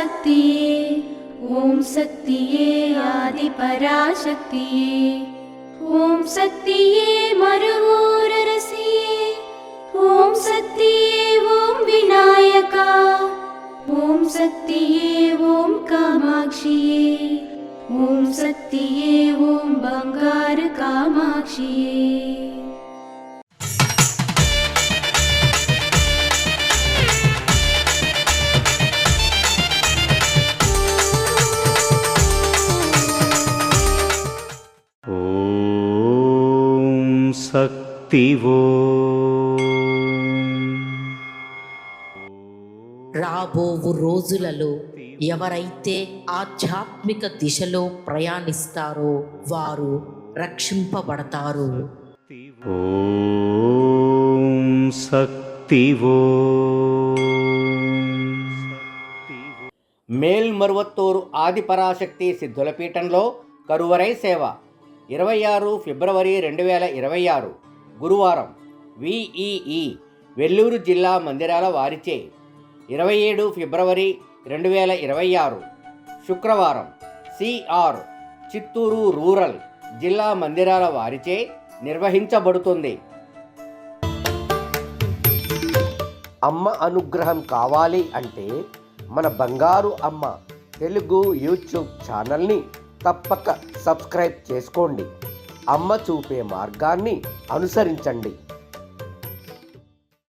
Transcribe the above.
पराशक्तिये ॐ शक्तिये आदिपराशक्तिये ॐ शक्तिये मरुवोररसिये ॐ शक्तिये ॐ विनायका ॐ शक्तिये ॐ कामाक्षिये ॐ शक्तिये ॐ बंगार कामाक्षिये। శక్తివో రాబోవు రోజులలో ఎవరైతే ఆధ్యాత్మిక దిశలో ప్రయాణిస్తారో వారు రక్షింపబడతారు. ఓం శక్తివో. మేల్మరువత్తూరు ఆదిపరాశక్తి సిద్ధుల పీఠంలో కరువరై సేవ 26 ఫిబ్రవరి 2026 గురువారం విఈఈ వెల్లూరు జిల్లా మందిరాల వారిచే 27 ఫిబ్రవరి 2026 శుక్రవారం సిఆర్ చిత్తూరు రూరల్ జిల్లా మందిరాల వారిచే నిర్వహించబడుతుంది. అమ్మ అనుగ్రహం కావాలి అంటే మన బంగారు అమ్మ తెలుగు యూట్యూబ్ ఛానల్ని తప్పక సబ్స్క్రైబ్ చేసుకోండి. అమ్మ చూపే మార్గాన్ని అనుసరించండి.